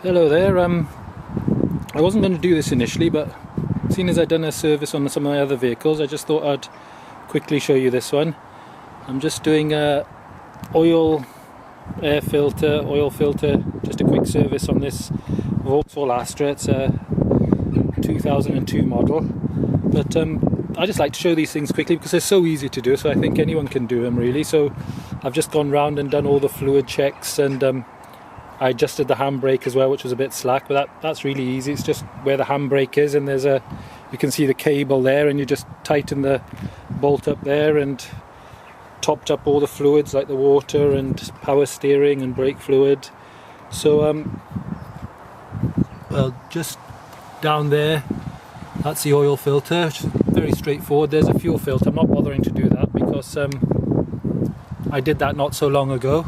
Hello there. I wasn't going to do this initially, but seeing as I'd done a service on some of my other vehicles, I just thought I'd quickly show you this one. I'm just doing a oil filter, just a quick service on this Vauxhall Astra. It's a 2002 model, but I just like to show these things quickly because they're so easy to do, so I think anyone can do them really. So I've just gone round and done all the fluid checks, and I adjusted the handbrake as well, which was a bit slack, but that's really easy. It's just where the handbrake is, and you can see the cable there, and you just tighten the bolt up there, and topped up all the fluids like the water and power steering and brake fluid. So well, just down there, that's the oil filter, which is very straightforward. There's a fuel filter. I'm not bothering to do that because I did that not so long ago.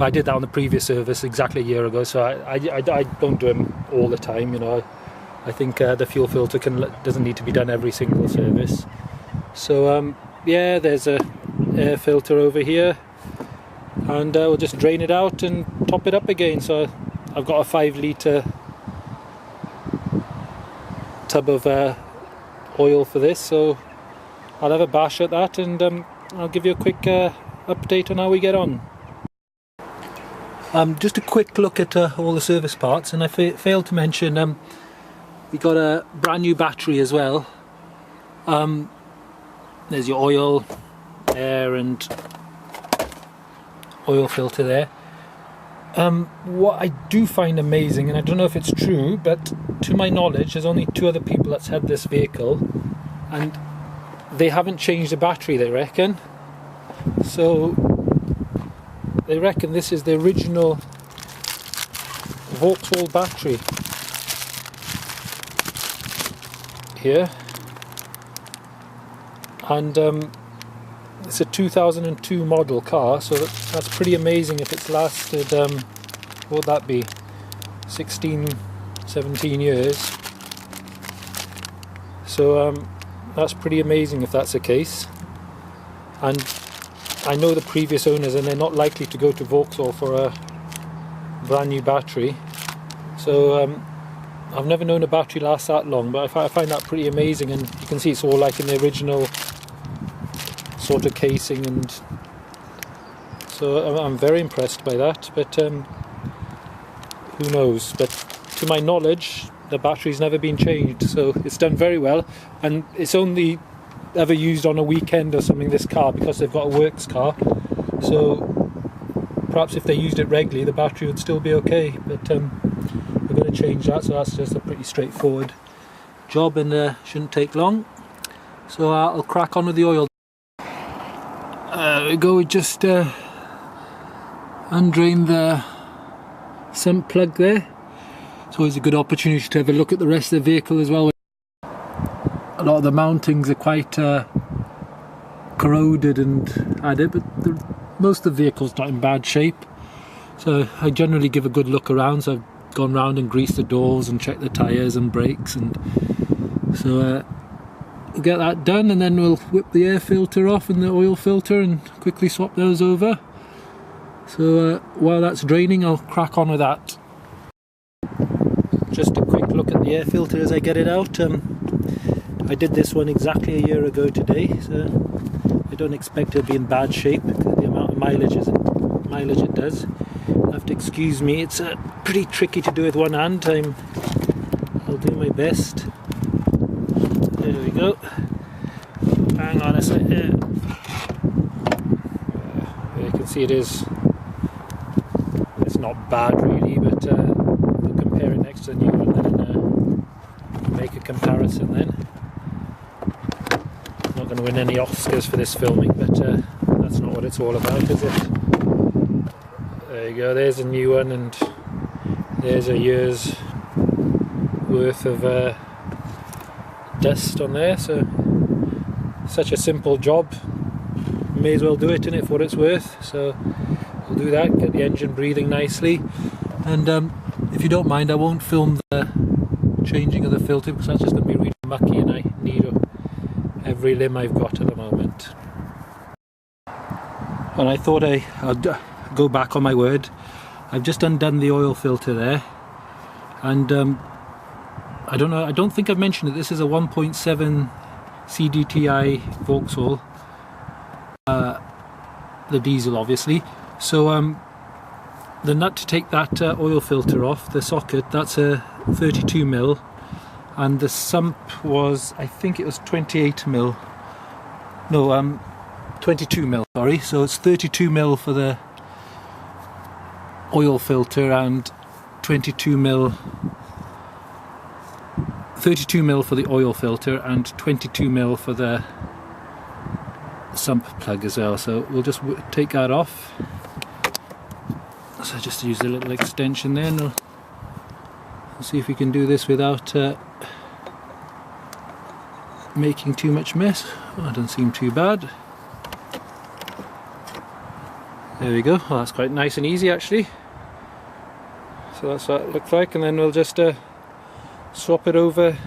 I did that on the previous service exactly a year ago, so I don't do them all the time, you know. I think the fuel filter doesn't need to be done every single service. So yeah, there's a air filter over here, and we'll just drain it out and top it up again. So I've got a 5 litre tub of oil for this, so I'll have a bash at that, and I'll give you a quick update on how we get on. Just a quick look at all the service parts, and I failed to mention we got a brand new battery as well. There's your oil, air and oil filter there. What I do find amazing, and I don't know if it's true, but to my knowledge there's only 2 other people that's had this vehicle and they haven't changed the battery, they reckon. So they reckon this is the original Vauxhall battery here, and it's a 2002 model car, so that's pretty amazing. If it's lasted, what would that be, 16, 17 years, so that's pretty amazing if that's the case. And I know the previous owners, and they're not likely to go to Vauxhall for a brand new battery. So I've never known a battery last that long, but I find that pretty amazing. And you can see it's all like in the original sort of casing, and so I'm very impressed by that. But who knows? But to my knowledge, the battery's never been changed, so it's done very well. And it's only ever used on a weekend or something, this car, because they've got a works car, so perhaps if they used it regularly the battery would still be okay, but we're going to change that, so that's just a pretty straightforward job, and shouldn't take long. So I'll crack on with the oil. There we go. We just undrained the sump plug there. It's always a good opportunity to have a look at the rest of the vehicle as well. A lot of the mountings are quite corroded and added, but most of the vehicle's not in bad shape. So I generally give a good look around. So I've gone round and greased the doors and checked the tyres and brakes, and so we'll get that done, and then we'll whip the air filter off and the oil filter and quickly swap those over. So while that's draining, I'll crack on with that. Just a quick look at the air filter as I get it out. I did this one exactly a year ago today, so I don't expect it to be in bad shape because of the amount of mileage it does. You'll have to excuse me, it's pretty tricky to do with one hand. I'll do my best. There we go. Hang on a sec. There you can see it's not bad really, but we'll compare it next to the new one then, and make a comparison then. Not going to win any Oscars for this filming, but that's not what it's all about, is it? There you go, there's a new one, and there's a year's worth of dust on there. So such a simple job, may as well do it, innit, for what it's worth. So we'll do that, get the engine breathing nicely, and if you don't mind, I won't film the changing of the filter because that's just going to be really mucky, and I need every limb I've got at the moment. And I thought I'd go back on my word. I've just undone the oil filter there, And I don't know, I don't think I've mentioned it, this is a 1.7 cdti Vauxhall, the diesel obviously. So the nut to take that oil filter off, the socket, that's a 32mm, and the sump was, I think it was 28mm. No, 22mm, sorry. So it's 32mm for the oil filter and 32mm for the oil filter and 22mm for the sump plug as well. So we'll just take that off. So just use a little extension there, and we'll see if we can do this without making too much mess. Oh, it doesn't seem too bad. There we go. Well, that's quite nice and easy actually. So that's what it looks like, and then we'll just swap it over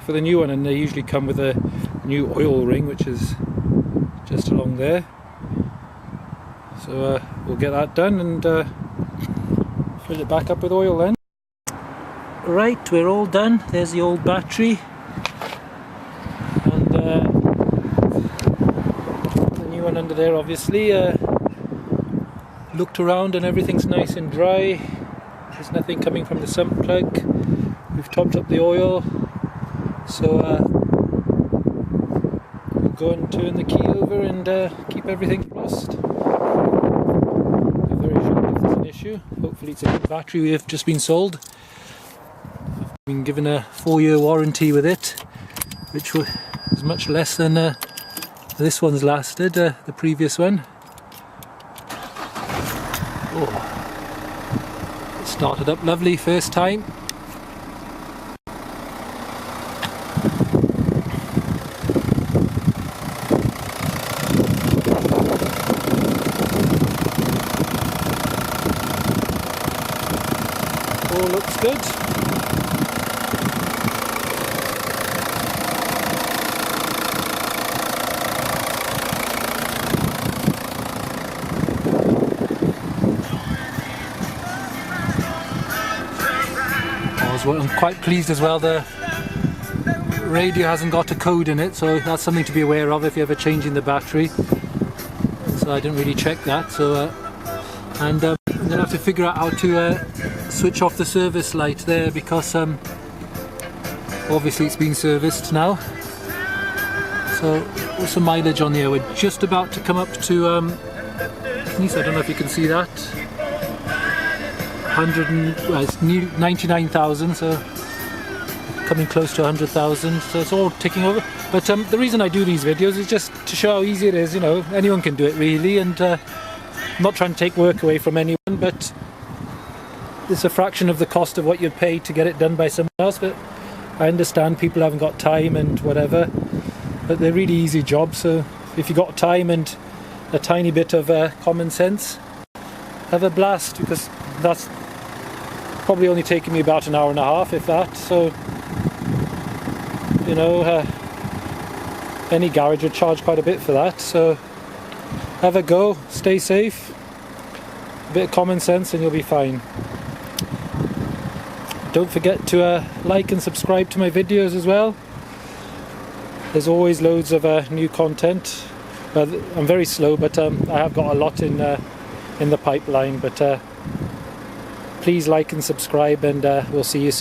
for the new one, and they usually come with a new oil ring which is just along there. So we'll get that done and fill it back up with oil then. Right, we're all done. There's the old battery, and the new one under there obviously. Looked around and everything's nice and dry. There's nothing coming from the sump plug. We've topped up the oil, so we'll go and turn the key over and keep everything crossed. I'm very sure if there's an issue. Hopefully it's a good battery we have just been sold. I've been given a 4-year warranty with it, which was much less than this one's lasted, the previous one. Oh, it started up lovely first time. All looks good. I'm quite pleased as well, the radio hasn't got a code in it, so that's something to be aware of if you're ever changing the battery. So I didn't really check that, so and I'm going to have to figure out how to switch off the service light there, because obviously it's been serviced now. So what's the mileage on here? We're just about to come up to I don't know if you can see that, well, it's 99,000, so coming close to 100,000, so it's all ticking over. But the reason I do these videos is just to show how easy it is. You know, anyone can do it really, and I'm not trying to take work away from anyone, but it's a fraction of the cost of what you'd pay to get it done by someone else. But I understand people haven't got time and whatever, but they're really easy jobs. So if you've got time and a tiny bit of common sense, have a blast, because that's probably only taken me about an hour and a half, if that. So, you know, any garage would charge quite a bit for that. So have a go, stay safe, a bit of common sense and you'll be fine. Don't forget to like and subscribe to my videos as well. There's always loads of new content. I'm very slow, but I have got a lot in the pipeline. But please like and subscribe, and we'll see you soon.